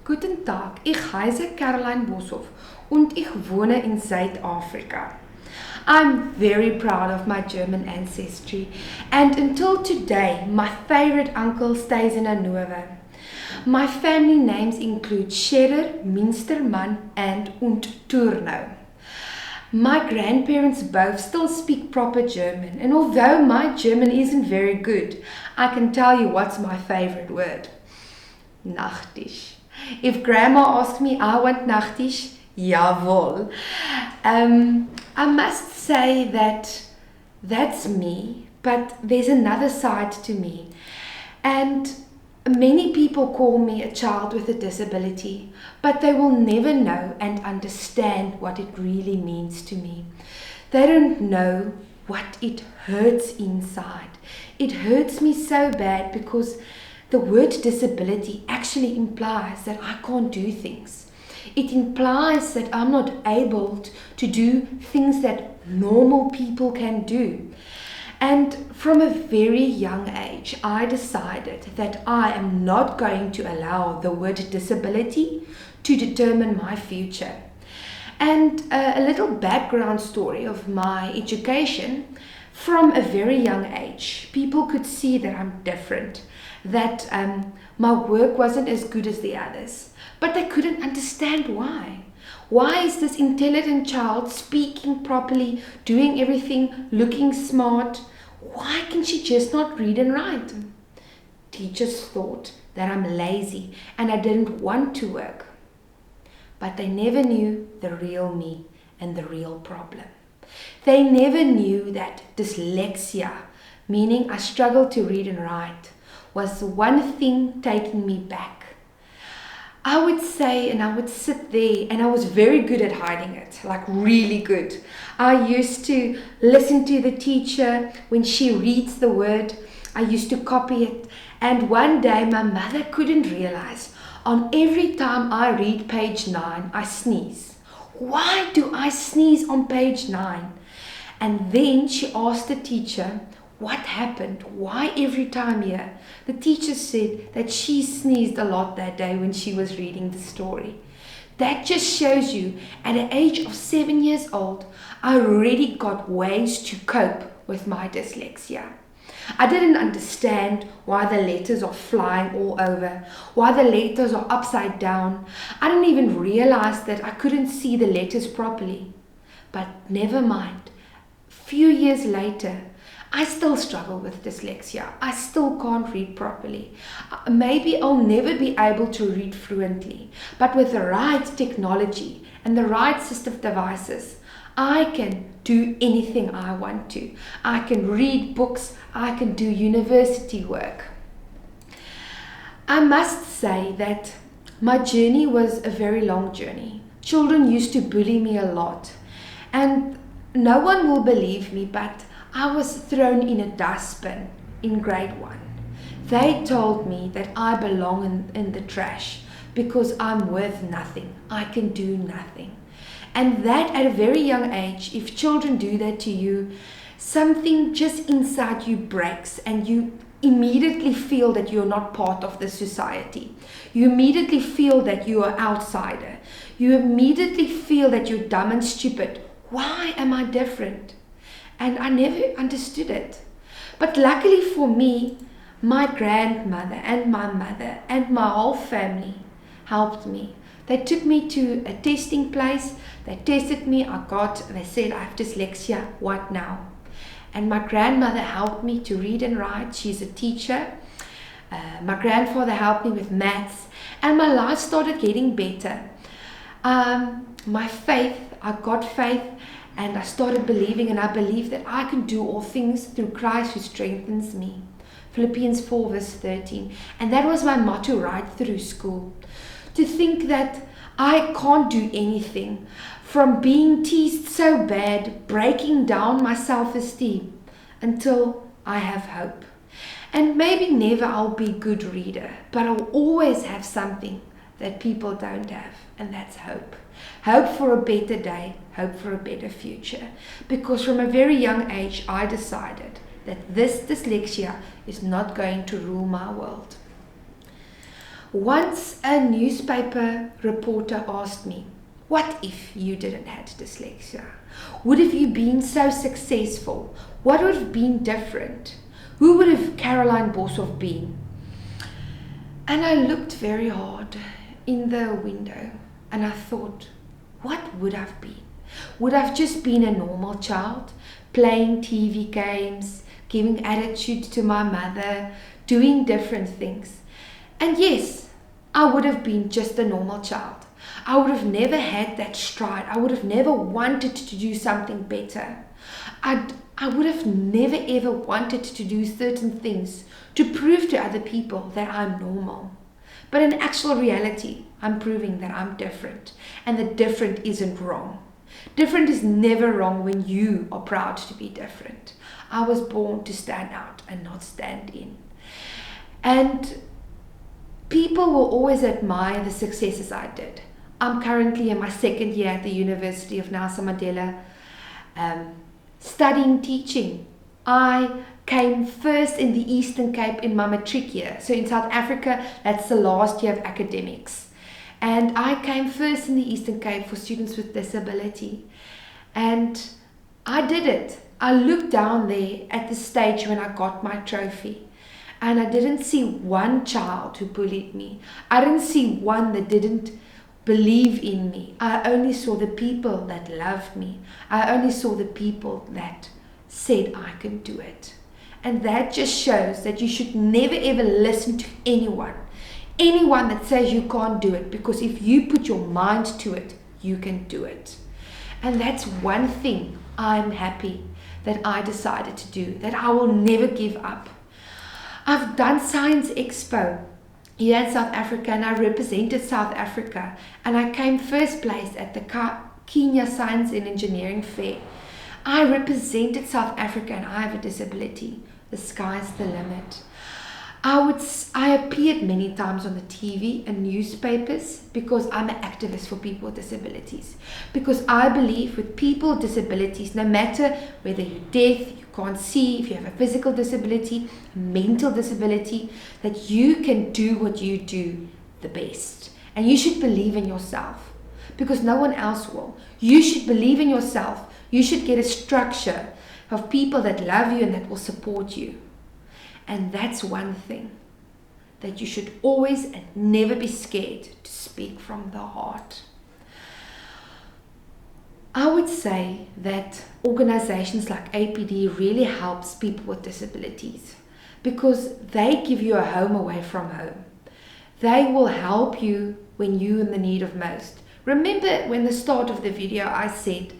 Guten Tag, ich heiße Caroline Boshoff und ich wohne in Zuid-Afrika. I'm very proud of my German ancestry, and until today, my favorite uncle stays in Hannover. My family names include Scherer, Minsterman, and Turno. My grandparents both still speak proper German, and although my German isn't very good, I can tell you what's my favorite word. Nachtisch. If grandma asks me, I want nachtisch, jawohl. I must say that that's me, but there's another side to me. And many people call me a child with a disability, but they will never know and understand what it really means to me. They don't know what it hurts inside. It hurts me so bad because the word disability actually implies that I can't do things. It implies that I'm not able to do things that normal people can do. And from a very young age, I decided that I am not going to allow the word disability to determine my future. And a little background story of my education. From a very young age, people could see that I'm different, that my work wasn't as good as the others, but they couldn't understand why. Why is this intelligent child speaking properly, doing everything, looking smart? Why can she just not read and write? Teachers thought that I'm lazy and I didn't want to work. But they never knew the real me and the real problem. They never knew that dyslexia, meaning I struggle to read and write, was the one thing taking me back. I would say, and I would sit there, and I was very good at hiding it, like really good. I used to listen to the teacher when she reads the word. I used to copy it. And one day my mother couldn't realize, on every time I read page 9, I sneeze. Why do I sneeze on page 9? And then she asked the teacher, what happened? Why every time here? The teacher said that she sneezed a lot that day when she was reading the story. That just shows you, at the age of 7 years old, I already got ways to cope with my dyslexia. I didn't understand why the letters are flying all over, why the letters are upside down. I didn't even realize that I couldn't see the letters properly. But never mind. Few years later, I still struggle with dyslexia. I still can't read properly. Maybe I'll never be able to read fluently, but with the right technology and the right system of devices, I can do anything I want to. I can read books. I can do university work. I must say that my journey was a very long journey. Children used to bully me a lot, and no one will believe me, but I was thrown in a dustbin in grade 1. They told me that I belong in the trash because I'm worth nothing. I can do nothing. And that at a very young age, if children do that to you, something just inside you breaks and you immediately feel that you're not part of the society. You immediately feel that you are outsider. You immediately feel that you're dumb and stupid. Why am I different? And I never understood it. But luckily for me, my grandmother and my mother and my whole family helped me. They took me to a testing place. They tested me. They said I have dyslexia. What now? And my grandmother helped me to read and write. She's a teacher. My grandfather helped me with maths. And my life started getting better. My faith, I got faith. And I started believing, and I believe that I can do all things through Christ who strengthens me. Philippians 4 verse 13. And that was my motto right through school. To think that I can't do anything, from being teased so bad, breaking down my self-esteem, until I have hope. And maybe never I'll be a good reader, but I'll always have something that people don't have, and that's hope. Hope for a better day, hope for a better future. Because from a very young age, I decided that this dyslexia is not going to rule my world. Once a newspaper reporter asked me, what if you didn't have dyslexia? Would have you been so successful? What would have been different? Who would have Caroline Boshoff been? And I looked very hard in the window and I thought, what would I've been? Would I've just been a normal child, playing TV games, giving attitude to my mother, doing different things? And yes, I would have been just a normal child. I would have never had that stride. I would have never wanted to do something better. I would have never ever wanted to do certain things to prove to other people that I'm normal. But in actual reality, I'm proving that I'm different. And that different isn't wrong. Different is never wrong when you are proud to be different. I was born to stand out and not stand in. And people will always admire the successes I did. I'm currently in my second year at the University of Nelson Mandela, studying teaching. I came first in the Eastern Cape in my matric year. So in South Africa, that's the last year of academics. And I came first in the Eastern Cape for students with disability. And I did it. I looked down there at the stage when I got my trophy. And I didn't see one child who bullied me. I didn't see one that didn't believe in me. I only saw the people that loved me. I only saw the people that said I can do it. And that just shows that you should never ever listen to anyone that says you can't do it, because if you put your mind to it, you can do it. And that's one thing I'm happy that I decided to do, that I will never give up. I've done Science Expo here in South Africa, and I represented South Africa, and I came first place at the Kenya Science and Engineering Fair. I represented South Africa and I have a disability. The sky's the limit. I appeared many times on the TV and newspapers because I'm an activist for people with disabilities. Because I believe with people with disabilities, no matter whether you're deaf, you can't see, if you have a physical disability, mental disability, that you can do what you do the best. And you should believe in yourself because no one else will. You should believe in yourself. You should get a structure of people that love you and that will support you. And that's one thing that you should always and never be scared to speak from the heart. I would say that organizations like APD really helps people with disabilities because they give you a home away from home. They will help you when you're in the need of most. Remember when the start of the video I said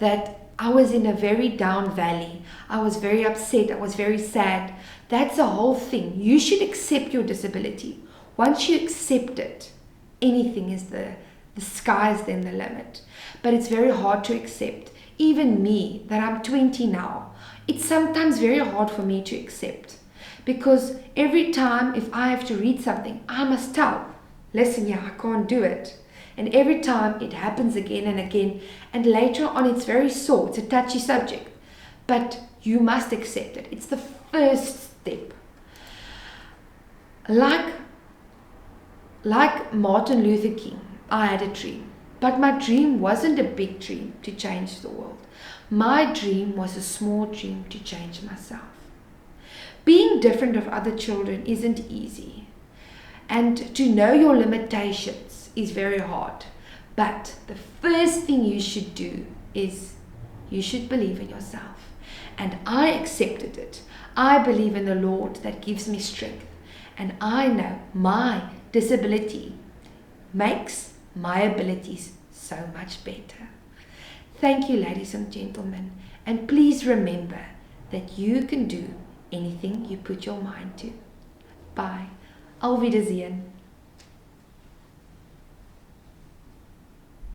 that I was in a very down valley. I was very upset. I was very sad. That's the whole thing. You should accept your disability. Once you accept it, anything is the sky's then the limit. But it's very hard to accept. Even me, that I'm 20 now, it's sometimes very hard for me to accept. Because every time if I have to read something, I must tell, listen, yeah, I can't do it. And every time it happens again and again. And later on it's very sore. It's a touchy subject. But you must accept it. It's the first step. Like Martin Luther King, I had a dream. But my dream wasn't a big dream to change the world. My dream was a small dream to change myself. Being different of other children isn't easy. And to know your limitations is very hard. But the first thing you should do is you should believe in yourself. And I accepted it. I believe in the Lord that gives me strength. And I know my disability makes my abilities so much better. Thank you, ladies and gentlemen. And please remember that you can do anything you put your mind to. Bye. Auf Wiedersehen.